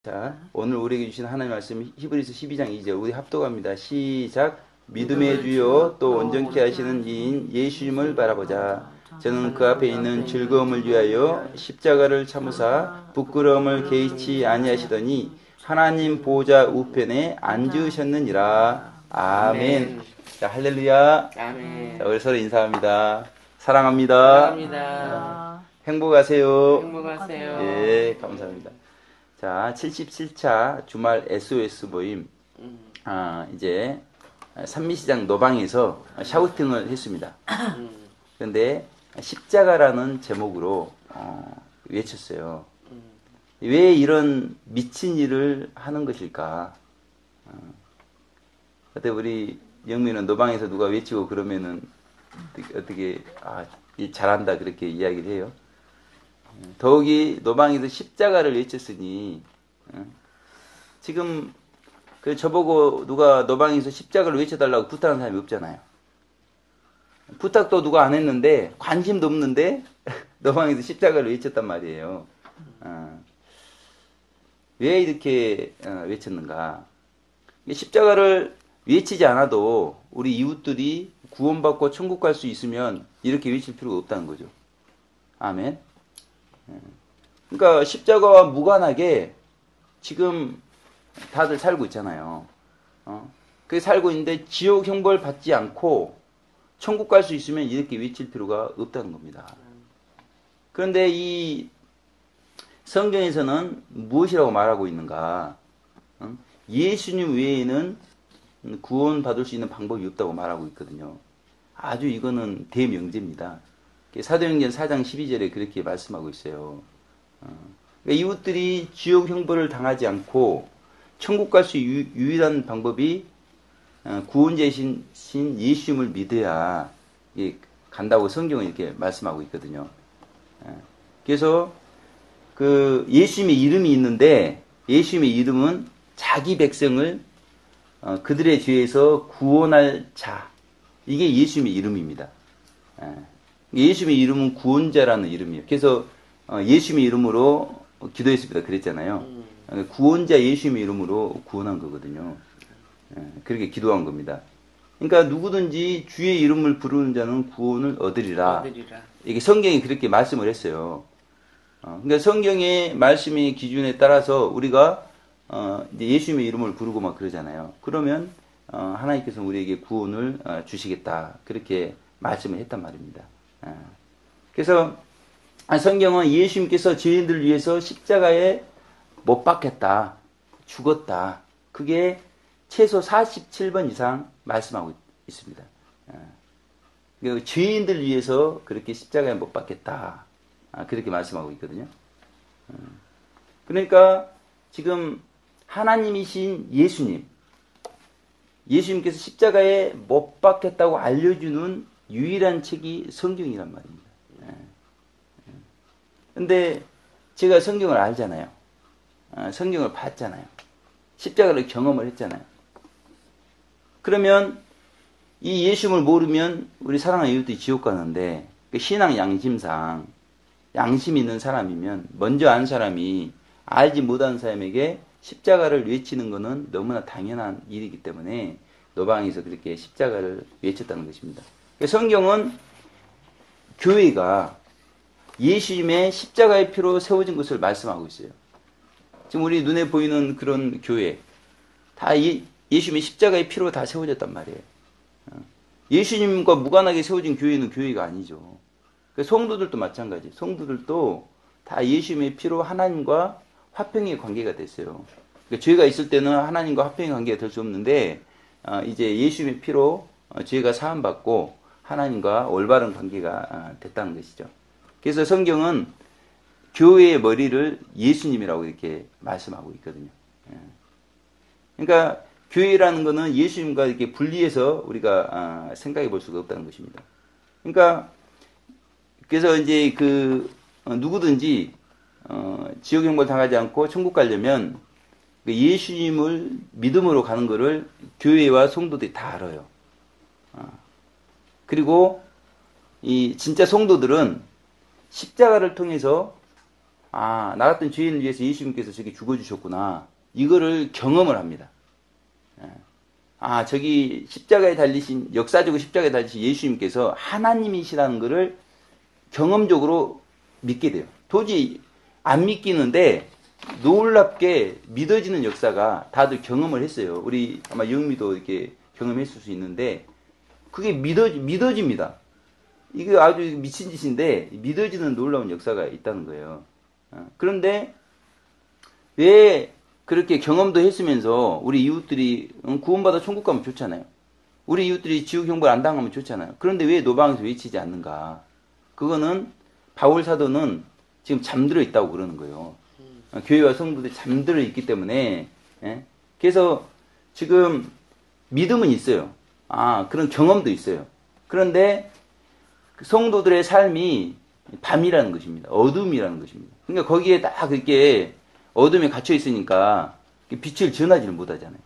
자, 오늘 우리에게 주신 하나님의 말씀 히브리서 12장 2절 우리 합독합니다. 시작. 믿음의 주요 또 온전케 하시는 이인 예수님을 바라보자. 저는 그 앞에 있는 즐거움을 위하여 십자가를 참으사 부끄러움을 개의치 아니하시더니 하나님 보좌 우편에 앉으셨느니라. 아멘. 자, 할렐루야. 아멘. 자, 우리 서로 인사합니다. 사랑합니다. 사랑합니다. 행복하세요. 행복하세요. 예, 감사합니다. 자, 77차 주말 SOS 모임, 이제 산미시장 노방에서 샤우팅을 했습니다. 그런데 십자가라는 제목으로 외쳤어요. 왜 이런 미친 일을 하는 것일까? 그때 우리 영민은 노방에서 누가 외치고 그러면은 어떻게 잘한다 그렇게 이야기를 해요. 더욱이 노방에서 십자가를 외쳤으니 지금 저보고 누가 노방에서 십자가를 외쳐달라고 부탁하는 사람이 없잖아요. 부탁도 누가 안 했는데 관심도 없는데 노방에서 십자가를 외쳤단 말이에요. 왜 이렇게 외쳤는가? 십자가를 외치지 않아도 우리 이웃들이 구원받고 천국 갈 수 있으면 이렇게 외칠 필요가 없다는 거죠. 아멘. 그러니까 십자가와 무관하게 지금 다들 살고 있잖아요. 그렇게 살고 있는데 지옥 형벌 받지 않고 천국 갈 수 있으면 이렇게 외칠 필요가 없다는 겁니다. 그런데 이 성경에서는 무엇이라고 말하고 있는가? 예수님 외에는 구원받을 수 있는 방법이 없다고 말하고 있거든요. 아주 이거는 대명제입니다. 사도행전 4장 12절에 그렇게 말씀하고 있어요. 그러니까 이웃들이 지옥 형벌을 당하지 않고 천국 갈 수 유일한 방법이 구원자이신 예수님을 믿어야 간다고 성경은 이렇게 말씀하고 있거든요. 그래서 그 예수님의 이름이 있는데 예수님의 이름은 자기 백성을 그들의 죄에서 구원할 자, 이게 예수님의 이름입니다. 예수님의 이름은 구원자라는 이름이에요. 그래서 예수님의 이름으로 기도했습니다. 그랬잖아요. 구원자 예수님의 이름으로 구원한 거거든요. 그렇게 기도한 겁니다. 그러니까 누구든지 주의 이름을 부르는 자는 구원을 얻으리라. 이게 성경이 그렇게 말씀을 했어요. 그러니까 성경의 말씀의 기준에 따라서 우리가 이제 예수님의 이름을 부르고 막 그러잖아요. 그러면 하나님께서 우리에게 구원을 주시겠다. 그렇게 말씀을 했단 말입니다. 그래서 성경은 예수님께서 죄인들을 위해서 십자가에 못 박혔다, 죽었다. 그게 최소 47번 이상 말씀하고 있습니다. 죄인들을 위해서 그렇게 십자가에 못 박혔다. 그렇게 말씀하고 있거든요. 그러니까 지금 하나님이신 예수님께서 십자가에 못 박혔다고 알려주는 유일한 책이 성경이란 말입니다. 근데 제가 성경을 알잖아요. 성경을 봤잖아요. 십자가를 경험을 했잖아요. 그러면 이 예수님을 모르면 우리 사랑하는 이웃들이 지옥 가는데 신앙 양심상 양심 있는 사람이면 먼저 안 사람이 알지 못하는 사람에게 십자가를 외치는 것은 너무나 당연한 일이기 때문에 노방에서 그렇게 십자가를 외쳤다는 것입니다. 성경은 교회가 예수님의 십자가의 피로 세워진 것을 말씀하고 있어요. 지금 우리 눈에 보이는 그런 교회 다 예수님의 십자가의 피로 다 세워졌단 말이에요. 예수님과 무관하게 세워진 교회는 교회가 아니죠. 성도들도 마찬가지. 성도들도 다 예수님의 피로 하나님과 화평의 관계가 됐어요. 죄가 있을 때는 하나님과 화평의 관계가 될 수 없는데 이제 예수님의 피로 죄가 사함받고 하나님과 올바른 관계가 됐다는 것이죠. 그래서 성경은 교회의 머리를 예수님이라고 이렇게 말씀하고 있거든요. 그러니까 교회라는 것은 예수님과 이렇게 분리해서 우리가 생각해 볼 수가 없다는 것입니다. 그러니까 그래서 이제 누구든지 지옥 형벌 당하지 않고 천국 가려면 예수님을 믿음으로 가는 것을 교회와 성도들이 다 알아요. 그리고 이 진짜 성도들은 십자가를 통해서 아, 나 같은 죄인을 위해서 예수님께서 저기 죽어주셨구나. 이거를 경험을 합니다. 아, 저기 십자가에 달리신, 역사적으로 십자가에 달리신 예수님께서 하나님이시라는 것을 경험적으로 믿게 돼요. 도저히 안 믿기는데 놀랍게 믿어지는 역사가 다들 경험을 했어요. 우리 아마 영미도 이렇게 경험했을 수 있는데 그게 믿어집니다. 이게 아주 미친 짓인데 믿어지는 놀라운 역사가 있다는 거예요. 그런데 왜 그렇게 경험도 했으면서 우리 이웃들이 구원받아 천국 가면 좋잖아요. 우리 이웃들이 지옥 형벌 안 당하면 좋잖아요. 그런데 왜 노방에서 외치지 않는가? 그거는 바울 사도는 지금 잠들어 있다고 그러는 거예요. 교회와 성도들이 잠들어 있기 때문에 그래서 지금 믿음은 있어요. 아, 그런 경험도 있어요. 그런데 성도들의 삶이 밤이라는 것입니다. 어둠이라는 것입니다. 그러니까 거기에 딱 그렇게 어둠에 갇혀 있으니까 빛을 전하지를 못하잖아요.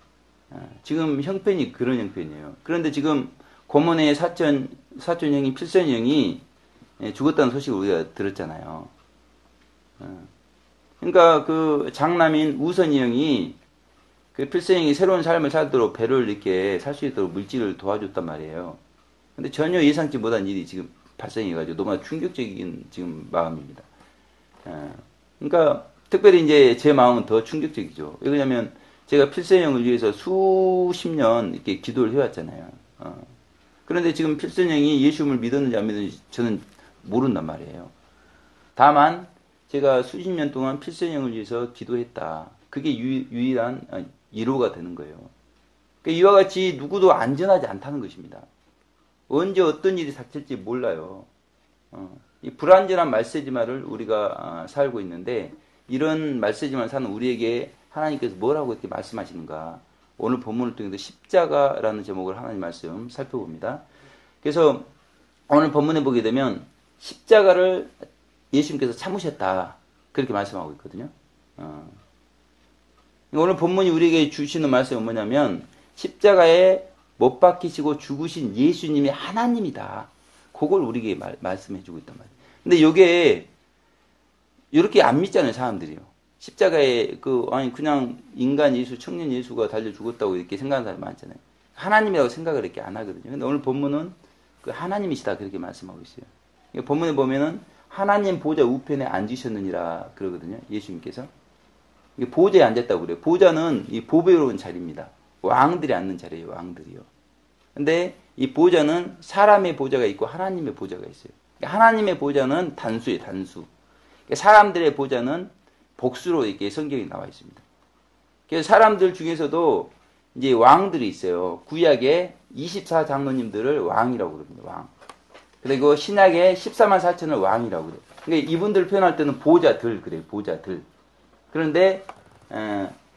지금 형편이 그런 형편이에요. 그런데 지금 고모네 사촌 형이 필선이 형이 죽었다는 소식을 우리가 들었잖아요. 그러니까 그 장남인 우선이 형이 그 필선이 형이 새로운 삶을 살도록 배를 이렇게 살 수 있도록 물질을 도와줬단 말이에요. 근데 전혀 예상치 못한 일이 지금 발생해가지고 너무나 충격적인 지금 마음입니다. 그러니까 특별히 이제 제 마음은 더 충격적이죠. 왜냐면 제가 필선이 형을 위해서 수십 년 이렇게 기도를 해왔잖아요. 그런데 지금 필선이 형이 예수님을 믿었는지 안 믿었는지 저는 모른단 말이에요. 다만 제가 수십 년 동안 필선이 형을 위해서 기도했다. 그게 유일한 위로가 되는 거예요. 그러니까 이와 같이 누구도 안전하지 않다는 것입니다. 언제 어떤 일이 닥칠지 몰라요. 이 불안전한 말세지마를 우리가 살고 있는데 이런 말세지마를 사는 우리에게 하나님께서 뭐라고 이렇게 말씀하시는가. 오늘 본문을 통해서 십자가라는 제목을 하나님 말씀 살펴봅니다. 그래서 오늘 본문에 보게 되면 십자가를 예수님께서 참으셨다. 그렇게 말씀하고 있거든요. 오늘 본문이 우리에게 주시는 말씀은 뭐냐면 십자가에 못 박히시고 죽으신 예수님이 하나님이다. 그걸 우리에게 말씀해주고 있단 말이에요. 근데 이게 이렇게 안 믿잖아요, 사람들이요. 십자가에 아니 그냥 인간 예수, 청년 예수가 달려 죽었다고 이렇게 생각하는 사람이 많잖아요. 하나님이라고 생각을 이렇게 안 하거든요. 근데 오늘 본문은 그 하나님이시다 그렇게 말씀하고 있어요. 본문에 보면은 하나님 보좌 우편에 앉으셨느니라 그러거든요. 예수님께서. 보좌에 앉았다고 그래요. 보좌는 이 보배로운 자리입니다. 왕들이 앉는 자리예요, 왕들이요. 근데 이 보좌는 사람의 보좌가 있고 하나님의 보좌가 있어요. 하나님의 보좌는 단수예요, 단수. 사람들의 보좌는 복수로 이렇게 성경에 나와 있습니다. 그래서 사람들 중에서도 이제 왕들이 있어요. 구약의 24장로님들을 왕이라고 그럽니다, 왕. 그리고 신약의 14만 4천을 왕이라고 그래요. 그러니까 이분들 표현할 때는 보좌들, 그래요, 보좌들. 그런데,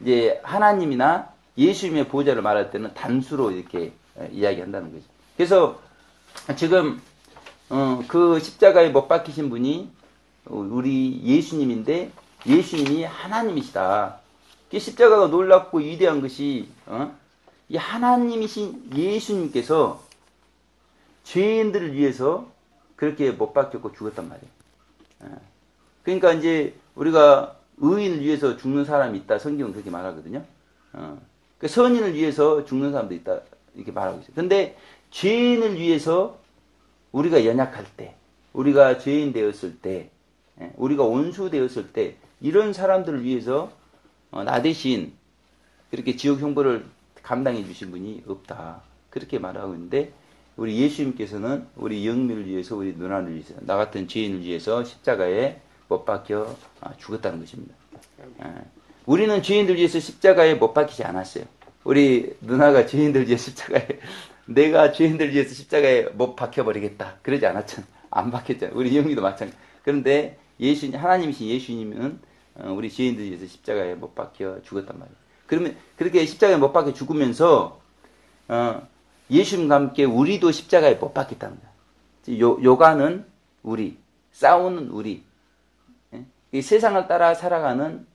이제 하나님이나 예수님의 보좌를 말할 때는 단수로 이렇게 이야기한다는 거죠. 그래서 지금, 그 십자가에 못 박히신 분이 우리 예수님인데 예수님이 하나님이시다. 십자가가 놀랍고 위대한 것이 이 하나님이신 예수님께서 죄인들을 위해서 그렇게 못 박혔고 죽었단 말이에요. 그러니까 이제 우리가 의인을 위해서 죽는 사람이 있다. 성경은 그렇게 말하거든요. 그 선인을 위해서 죽는 사람도 있다. 이렇게 말하고 있어요. 근데 죄인을 위해서 우리가 연약할 때, 우리가 죄인 되었을 때, 우리가 원수 되었을 때 이런 사람들을 위해서 나 대신 그렇게 지옥 형벌을 감당해 주신 분이 없다. 그렇게 말하고 있는데 우리 예수님께서는 우리 영미를 위해서 우리 누나를 위해서 나 같은 죄인을 위해서 십자가에 못 박혀 죽었다는 것입니다. 우리는 죄인들 위해서 십자가에 못 박히지 않았어요. 우리 누나가 죄인들 위해 십자가에 내가 죄인들 위해서 십자가에 못 박혀버리겠다. 그러지 않았잖아요. 안 박혔잖아요. 우리 영미도 마찬가지. 그런데 하나님이신 예수님은 우리 죄인들 위해서 십자가에 못 박혀 죽었단 말이에요. 그러면 그렇게 십자가에 못 박혀 죽으면서 예수님과 함께 우리도 십자가에 못 박혔다는 거예요. 요가는 우리, 싸우는 우리, 이 세상을 따라 살아가는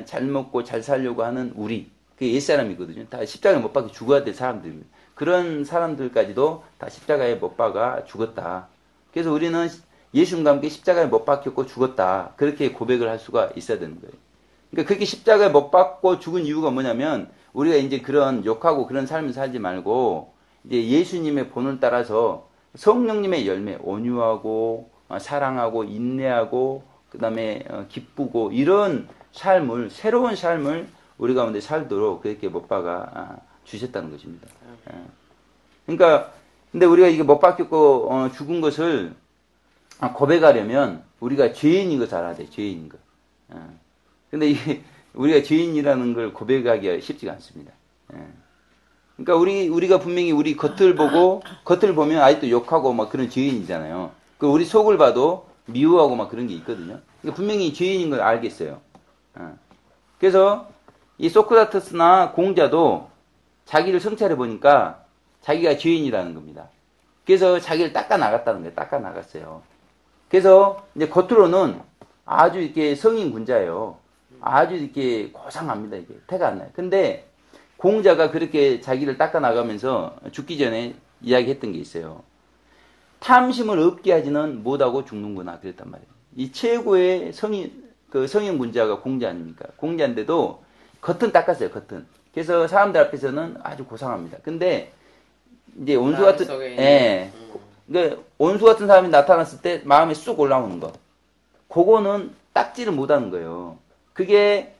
잘 먹고 잘 살려고 하는 우리, 그게 옛사람이거든요. 다 십자가에 못 박혀 죽어야 될 사람들입니다. 그런 사람들까지도 다 십자가에 못 박아 죽었다. 그래서 우리는 예수님과 함께 십자가에 못 박혔고 죽었다. 그렇게 고백을 할 수가 있어야 되는 거예요. 그러니까 그렇게 십자가에 못 박고 죽은 이유가 뭐냐면 우리가 이제 그런 욕하고 그런 삶을 살지 말고 이제 예수님의 본을 따라서 성령님의 열매, 온유하고 사랑하고 인내하고 그다음에 기쁘고 이런 삶을 새로운 삶을 우리 가운데 살도록 그렇게 못 박아 주셨다는 것입니다. 그러니까 근데 우리가 이게 못 박혔고 죽은 것을 고백하려면 우리가 죄인인 것을 알아야 돼. 죄인인 것. 근데 이게 우리가 죄인이라는 걸 고백하기가 쉽지가 않습니다. 그러니까 우리가 분명히 우리 겉을 보면 아직도 욕하고 막 그런 죄인이잖아요. 그 우리 속을 봐도 미워하고 막 그런 게 있거든요. 그러니까 분명히 죄인인 걸 알겠어요. 그래서 이 소크라테스나 공자도 자기를 성찰해 보니까 자기가 죄인이라는 겁니다. 그래서 자기를 닦아 나갔다는 거예요. 닦아 나갔어요. 그래서 이제 겉으로는 아주 이렇게 성인 군자예요. 아주 이렇게 고상합니다. 이게 태가 안 나요. 근데 공자가 그렇게 자기를 닦아 나가면서 죽기 전에 이야기했던 게 있어요. 탐심을 없게 하지는 못하고 죽는구나. 그랬단 말이에요. 이 최고의 성인 군자가 공자 아닙니까? 공자인데도 겉은 닦았어요. 겉은. 그래서 사람들 앞에서는 아주 고상합니다. 근데 이제 온수 같은 그러니까 온수 같은 사람이 나타났을 때 마음에 쑥 올라오는 거. 그거는 닦지를 못하는 거예요. 그게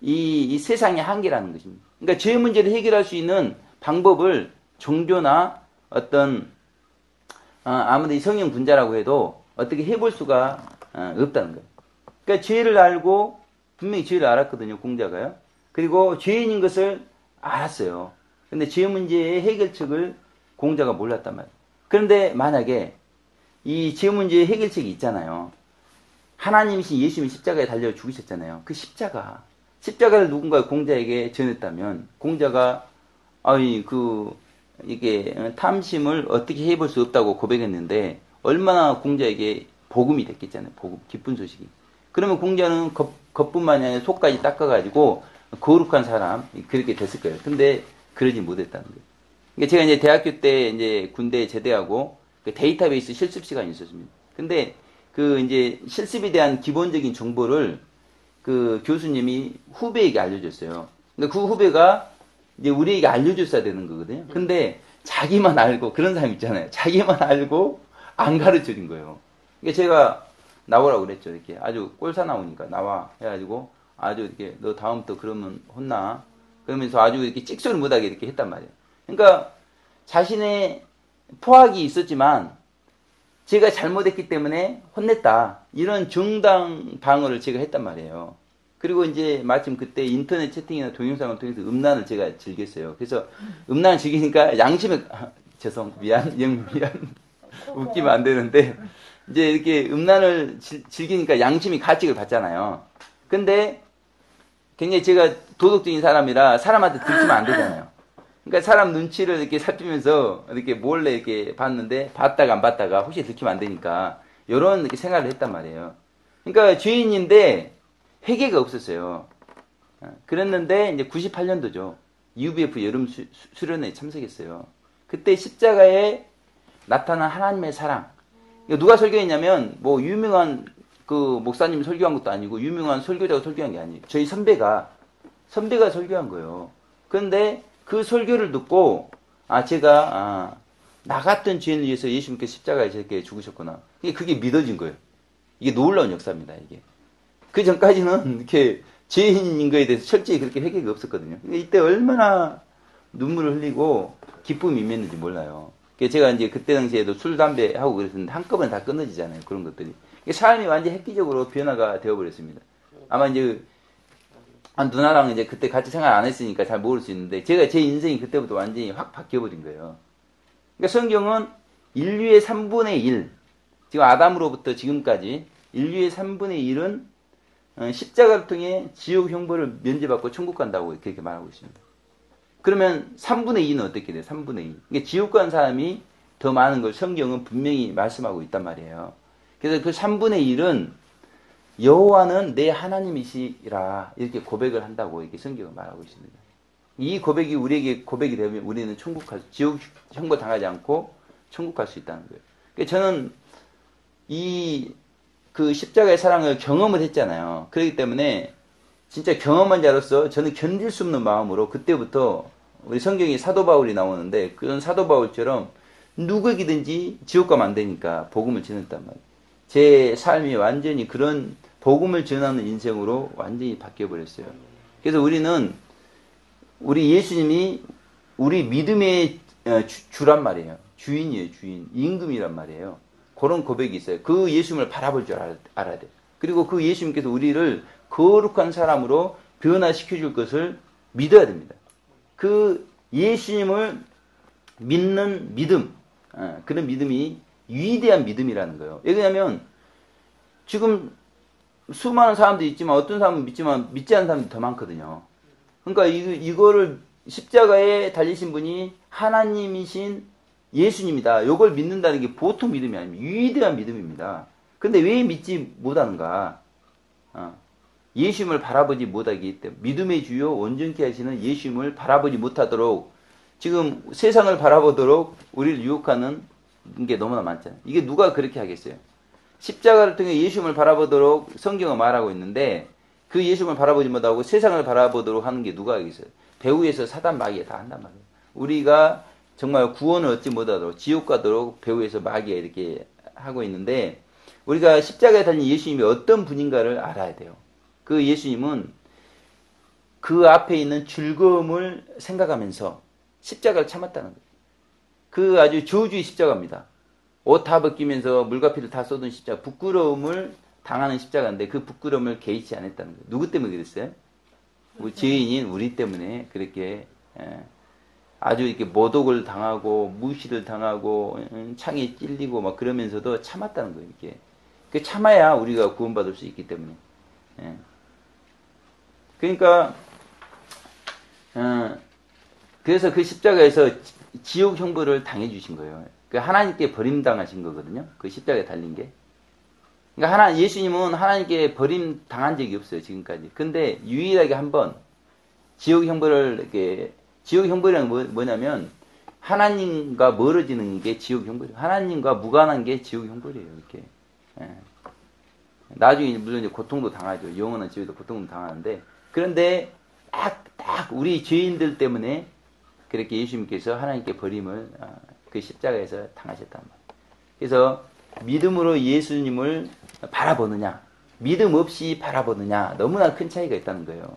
이 세상의 한계라는 것입니다. 그러니까 죄 문제를 해결할 수 있는 방법을 종교나 어떤 아무리 성인 군자라고 해도 어떻게 해볼 수가 없다는 거예요. 그러니까 죄를 알고 분명히 죄를 알았거든요. 공자가요. 그리고 죄인인 것을 알았어요. 근데 죄 문제의 해결책을 공자가 몰랐단 말이에요. 그런데 만약에 이 죄 문제의 해결책이 있잖아요. 하나님이신 예수님이 십자가에 달려 죽으셨잖아요. 그 십자가를 누군가 공자에게 전했다면 공자가 이게 탐심을 어떻게 해볼 수 없다고 고백했는데 얼마나 공자에게 복음이 됐겠잖아요. 복음, 기쁜 소식이. 그러면 공자는 겉뿐만이 아니라 속까지 닦아가지고 거룩한 사람 그렇게 됐을 거예요. 근데 그러지 못했다는 거예요. 그러니까 제가 이제 대학교 때 이제 군대에 제대하고 그 데이터베이스 실습 시간이 있었습니다. 근데 그 이제 실습에 대한 기본적인 정보를 그 교수님이 후배에게 알려줬어요. 근데 그 후배가 이제 우리에게 알려줬어야 되는 거거든요. 근데 자기만 알고 그런 사람 있잖아요. 자기만 알고 안 가르쳐준 거예요. 그러니까 제가 나오라고 그랬죠. 이렇게 아주 꼴사 나오니까 나와 해가지고 아주 이렇게 너 다음부터 그러면 혼나. 그러면서 아주 이렇게 찍소리 못하게 이렇게 했단 말이에요. 그러니까 자신의 포악이 있었지만 제가 잘못했기 때문에 혼냈다. 이런 정당 방어를 제가 했단 말이에요. 그리고 이제 마침 그때 인터넷 채팅이나 동영상을 통해서 음란을 제가 즐겼어요. 그래서 음란을 즐기니까 양심에 미안 웃기면 안 되는데 이제 이렇게 음란을 즐기니까 양심이 가책을 받잖아요. 근데 굉장히 제가 도덕적인 사람이라 사람한테 들키면 안 되잖아요. 그러니까 사람 눈치를 이렇게 살피면서 이렇게 몰래 이렇게 봤는데 봤다가 안 봤다가 혹시 들키면 안 되니까 이런 이렇게 생각을 했단 말이에요. 그러니까 죄인인데 회개가 없었어요. 그랬는데 이제 98년도죠. UBF 여름 수련회에 참석했어요. 그때 십자가에 나타난 하나님의 사랑. 누가 설교했냐면 뭐 유명한 그 목사님이 설교한 것도 아니고 유명한 설교자가 설교한 게 아니에요. 저희 선배가 설교한 거예요. 그런데 그 설교를 듣고 제가 나 같은 죄인을 위해서 예수님께서 십자가에 저렇게 죽으셨구나. 그게 믿어진 거예요. 이게 놀라운 역사입니다. 이게 그 전까지는 이렇게 죄인인 거에 대해서 철저히 그렇게 회개가 없었거든요. 이때 얼마나 눈물을 흘리고 기쁨이 임했는지 몰라요. 제가 이제 그때 당시에도 술, 담배 하고 그랬었는데 한꺼번에 다 끊어지잖아요. 그런 것들이. 삶이 완전 획기적으로 변화가 되어버렸습니다. 아마 이제 누나랑 이제 그때 같이 생활 안 했으니까 잘 모를 수 있는데 제가 제 인생이 그때부터 완전히 확 바뀌어버린 거예요. 그러니까 성경은 인류의 3분의 1, 지금 아담으로부터 지금까지 인류의 3분의 1은 십자가를 통해 지옥 형벌을 면제받고 천국 간다고 그렇게 말하고 있습니다. 그러면 3분의 2는 어떻게 돼요? 3분의 2. 그러니까 지옥 간 사람이 더 많은 걸 성경은 분명히 말씀하고 있단 말이에요. 그래서 그 3분의 1은 여호와는 내 하나님이시라 이렇게 고백을 한다고 이렇게 성경은 말하고 있습니다. 이 고백이 우리에게 고백이 되면 우리는 지옥 형벌 당하지 않고 천국 갈 수 있다는 거예요. 그러니까 저는 이 그 십자가의 사랑을 경험을 했잖아요. 그렇기 때문에 진짜 경험한 자로서 저는 견딜 수 없는 마음으로 그때부터 우리 성경에 사도 바울이 나오는데 그런 사도 바울처럼 누구에게든지 지옥 가면 안 되니까 복음을 전했단 말이에요. 제 삶이 완전히 그런 복음을 전하는 인생으로 완전히 바뀌어버렸어요. 그래서 우리는 우리 예수님이 우리 믿음의 주란 말이에요. 주인이에요, 주인. 임금이란 말이에요. 그런 고백이 있어요. 그 예수님을 바라볼 줄 알아야 돼요. 그리고 그 예수님께서 우리를 거룩한 사람으로 변화시켜줄 것을 믿어야 됩니다. 그 예수님을 믿는 믿음, 그런 믿음이 위대한 믿음이라는 거예요. 왜냐하면 지금 수많은 사람들이 있지만 어떤 사람은 믿지만 믿지 않는 사람들이 더 많거든요. 그러니까 이거를 십자가에 달리신 분이 하나님이신 예수님이다. 이걸 믿는다는 게 보통 믿음이 아닙니다. 위대한 믿음입니다. 근데 왜 믿지 못하는가? 예수님을 바라보지 못하기 때문에 믿음의 주요 온전케 하시는 예수님을 바라보지 못하도록 지금 세상을 바라보도록 우리를 유혹하는 게 너무나 많잖아요. 이게 누가 그렇게 하겠어요? 십자가를 통해 예수님을 바라보도록 성경은 말하고 있는데 그 예수님을 바라보지 못하고 세상을 바라보도록 하는 게 누가 하겠어요? 배후에서 사단 마귀가 다 한단 말이에요. 우리가 정말 구원을 얻지 못하도록 지옥 가도록 배후에서 마귀가 이렇게 하고 있는데 우리가 십자가에 달린 예수님이 어떤 분인가를 알아야 돼요. 그 예수님은 그 앞에 있는 즐거움을 생각하면서 십자가를 참았다는 거예요. 그 아주 저주의 십자가입니다. 옷 다 벗기면서 물과 피를 다 쏟은 십자가, 부끄러움을 당하는 십자가인데 그 부끄러움을 개의치 않았다는 거예요. 누구 때문에 그랬어요? 죄인인 우리 때문에 그렇게 아주 이렇게 모독을 당하고 무시를 당하고 창에 찔리고 막 그러면서도 참았다는 거예요. 이렇게 그 참아야 우리가 구원받을 수 있기 때문에. 그러니까 그래서 그 십자가에서 지옥 형벌을 당해 주신 거예요. 그 하나님께 버림당하신 거거든요. 그 십자가에 달린 게. 그러니까 예수님은 하나님께 버림 당한 적이 없어요, 지금까지. 근데 유일하게 한 번 지옥 형벌을 이렇게 지옥 형벌이란 뭐냐면 하나님과 멀어지는 게 지옥 형벌이에요. 하나님과 무관한 게 지옥 형벌이에요. 이렇게. 나중에 물론 이제 고통도 당하죠. 영원한 지옥에도 고통도 당하는데 그런데 딱 우리 죄인들 때문에 그렇게 예수님께서 하나님께 버림을 그 십자가에서 당하셨단 말이에요. 그래서 믿음으로 예수님을 바라보느냐, 믿음 없이 바라보느냐, 너무나 큰 차이가 있다는 거예요.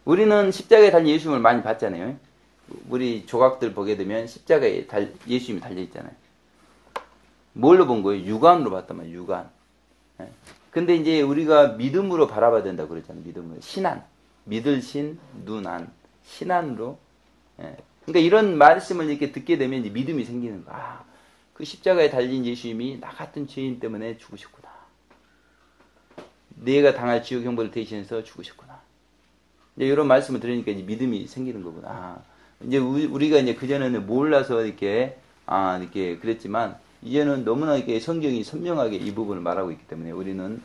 우리는 십자가에 달린 예수님을 많이 봤잖아요. 우리 조각들 보게 되면 십자가에 예수님이 달려있잖아요. 뭘로 본 거예요? 육안으로 봤단 말이에요, 육안. 근데 이제 우리가 믿음으로 바라봐야 된다고 그랬잖아요, 믿음으로. 신안. 믿을 신, 눈안. 신안으로. 그러니까 이런 말씀을 이렇게 듣게 되면 이제 믿음이 생기는 거야. 그 십자가에 달린 예수님이 나 같은 죄인 때문에 죽으셨구나. 내가 당할 지옥 형벌을 대신해서 죽으셨구나. 이제 이런 말씀을 들으니까 이제 믿음이 생기는 거구나. 이제 우리가 이제 그전에는 몰라서 이렇게 그랬지만 이제는 너무나 이렇게 성경이 선명하게 이 부분을 말하고 있기 때문에 우리는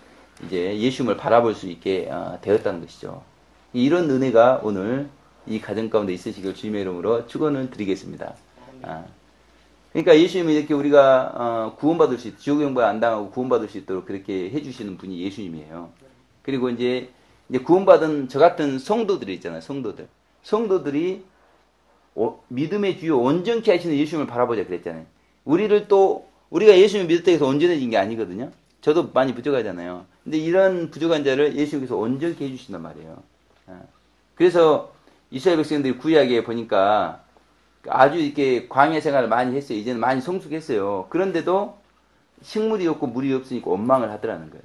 이제 예수님을 바라볼 수 있게 되었다는 것이죠. 이런 은혜가 오늘 이 가정 가운데 있으시길 주님의 이름으로 축원을 드리겠습니다. 그러니까 예수님이 이렇게 우리가 구원받을 수 있도록 지옥 형벌 안 당하고 구원받을 수 있도록 그렇게 해주시는 분이 예수님이에요. 그리고 이제 구원받은 저 같은 성도들이 있잖아요. 성도들이 믿음의 주요 온전케 하시는 예수님을 바라보자 그랬잖아요. 우리가 예수님을 믿었다고 해서 온전해진 게 아니거든요. 저도 많이 부족하잖아요. 근데 이런 부족한 자를 예수님께서 온전케 해주신단 말이에요. 그래서 이스라엘 백성들이 구약에 보니까 아주 이렇게 광야 생활을 많이 했어요. 이제는 많이 성숙했어요. 그런데도 식물이 없고 물이 없으니까 원망을 하더라는 거예요.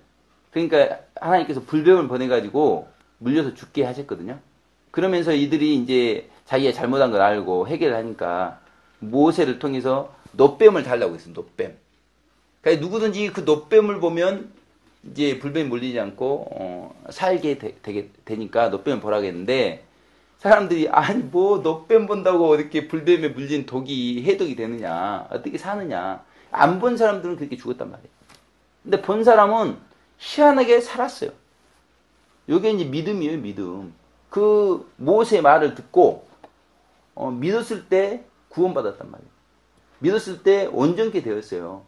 그러니까 하나님께서 불뱀을 보내가지고 물려서 죽게 하셨거든요. 그러면서 이들이 이제 자기가 잘못한 걸 알고 해결을 하니까 모세를 통해서 놋뱀을 달라고 했어요. 놋뱀. 그러니까 누구든지 그 놋뱀을 보면 이제 불뱀이 물리지 않고 살게 되니까 놋뱀을 보라고 했는데 사람들이 아니 뭐 놋뱀 본다고 이렇게 불뱀에 물린 독이 해독이 되느냐 어떻게 사느냐 안 본 사람들은 그렇게 죽었단 말이에요. 근데 본 사람은 희한하게 살았어요. 요게 이제 믿음이에요. 믿음. 그 모세의 말을 듣고 믿었을 때 구원받았단 말이에요. 믿었을 때 온전케 되었어요.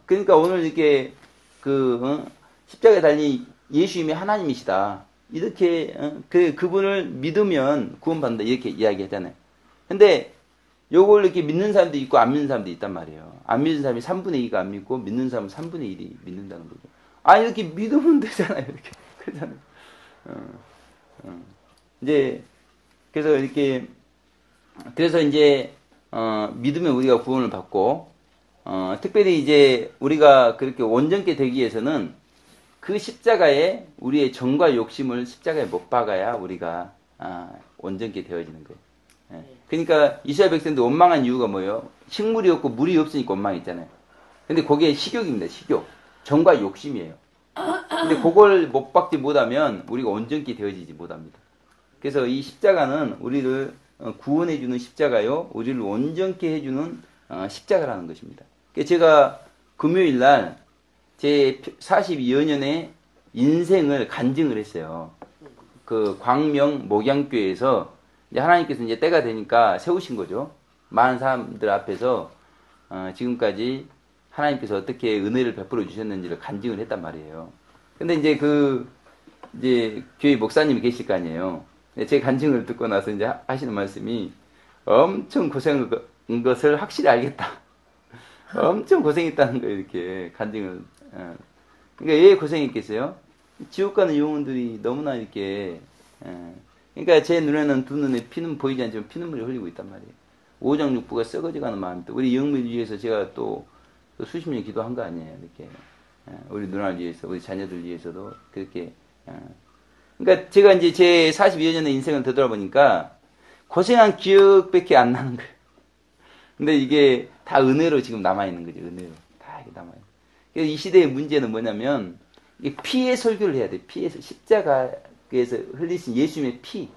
그러니까 오늘 이렇게 십자가에 달린 예수님이 하나님이시다. 이렇게 그분을 믿으면 구원받는다 이렇게 이야기하잖아요. 근데 요걸 이렇게 믿는 사람도 있고 안 믿는 사람도 있단 말이에요. 안 믿는 사람이 3분의 2가 안 믿고 믿는 사람은 3분의 1이 믿는다는 거죠. 아니 이렇게 믿으면 되잖아요. 이렇게 그러잖아요. 이제 그래서 이제 믿으면 우리가 구원을 받고 특별히 이제 우리가 그렇게 온전케 되기 위해서는 그 십자가에 우리의 정과 욕심을 십자가에 못 박아야 우리가 온전케 되어지는 거예요. 예. 그러니까 이스라엘 백성도 원망한 이유가 뭐예요? 식물이 없고 물이 없으니까 원망했잖아요. 근데 그게 식욕입니다. 식욕. 정과 욕심이에요. 근데 그걸 못 박지 못하면 우리가 온전케 되어지지 못합니다. 그래서 이 십자가는 우리를 구원해주는 십자가요, 우리를 온전케 해주는 십자가라는 것입니다. 제가 금요일 날 제 42여 년의 인생을 간증을 했어요. 그 광명 목양교회에서 이제 하나님께서 이제 때가 되니까 세우신 거죠. 많은 사람들 앞에서 지금까지 하나님께서 어떻게 은혜를 베풀어 주셨는지를 간증을 했단 말이에요. 근데 이제 이제 교회 목사님이 계실 거 아니에요. 제 간증을 듣고 나서 이제 하시는 말씀이 엄청 고생한 것을 확실히 알겠다. 엄청 고생했다는 거예요, 이렇게 간증을. 그러니까 왜 고생했겠어요? 지옥 가는 영혼들이 너무나 이렇게, 그러니까 제 눈에는 두 눈에 피는 보이지 않지만 피눈물이 흘리고 있단 말이에요. 오장육부가 썩어져가는 마음도 우리 영미를 위해서 제가 또 수십 년 기도한 거 아니에요, 이렇게. 우리 누나를 위해서, 우리 자녀들 위해서도 그렇게. 그러니까 제가 이제 제 42여 년의 인생을 되돌아보니까 고생한 기억밖에 안 나는 거예요. 근데 이게 다 은혜로 지금 남아있는 거죠, 은혜로. 다 이게 남아있는. 그래서 이 시대의 문제는 뭐냐면, 이게 피의 설교를 해야 돼. 십자가에서 흘리신 예수님의 피.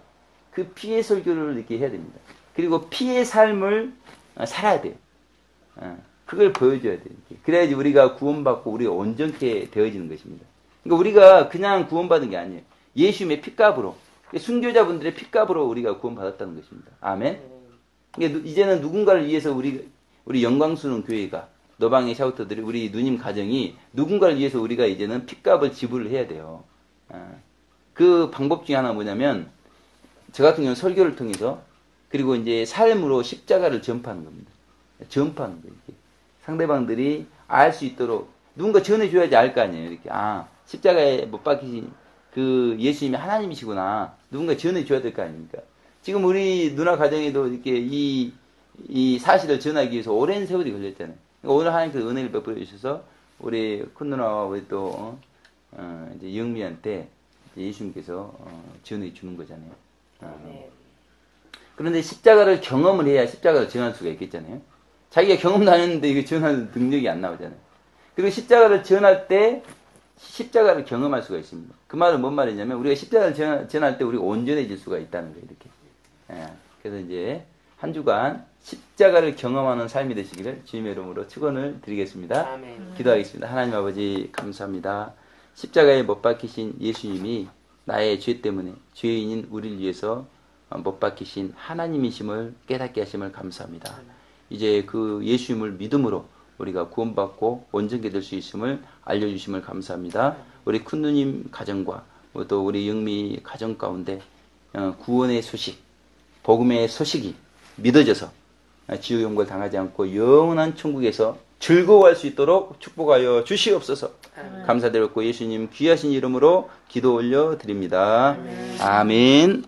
그 피의 설교를 이렇게 해야 됩니다. 그리고 피의 삶을 살아야 돼요. 그걸 보여줘야 돼요. 그래야지 우리가 구원받고 우리가 온전케 되어지는 것입니다. 그러니까 우리가 그냥 구원받은 게 아니에요. 예수님의 피값으로. 순교자분들의 피값으로 우리가 구원받았다는 것입니다. 아멘? 그러니까 이제는 누군가를 위해서 우리 영광스러운 교회가, 노방의 샤우터들이, 우리 누님 가정이 누군가를 위해서 우리가 이제는 피값을 지불을 해야 돼요. 그 방법 중에 하나가 뭐냐면, 저 같은 경우는 설교를 통해서, 그리고 이제 삶으로 십자가를 전파하는 겁니다. 전파하는 거예요. 이렇게. 상대방들이 알 수 있도록 누군가 전해줘야지 알 거 아니에요. 이렇게. 십자가에 못 박히신 그 예수님이 하나님이시구나. 누군가 전해줘야 될 거 아닙니까? 지금 우리 누나 가정에도 이렇게 이 사실을 전하기 위해서 오랜 세월이 걸렸잖아요. 그러니까 오늘 하나님께서 은혜를 베풀어 주셔서 우리 큰 누나와 우리 또 이제 영미한테 예수님께서 전해 주는 거잖아요. 그런데 십자가를 경험을 해야 십자가를 전할 수가 있겠잖아요. 자기가 경험도 안 했는데 이거 전하는 능력이 안 나오잖아요. 그리고 십자가를 전할 때 십자가를 경험할 수가 있습니다. 그 말은 뭔 말이냐면 우리가 십자가를 전할 때 우리가 온전해질 수가 있다는 거예요. 이렇게. 그래서 이제 한 주간 십자가를 경험하는 삶이 되시기를 주님의 이름으로 축원을 드리겠습니다. 아멘. 기도하겠습니다. 하나님 아버지 감사합니다. 십자가에 못 박히신 예수님이 나의 죄 때문에 죄인인 우리를 위해서 못 박히신 하나님이심을 깨닫게 하심을 감사합니다. 이제 그 예수님을 믿음으로 우리가 구원받고 온전케 될 수 있음을 알려주심을 감사합니다. 우리 큰 누님 가정과 또 우리 영미 가정 가운데 구원의 소식, 복음의 소식이 믿어져서 지옥용벌 당하지 않고 영원한 천국에서 즐거워할 수 있도록 축복하여 주시옵소서. 감사드렸고 예수님 귀하신 이름으로 기도 올려 드립니다. 아멘.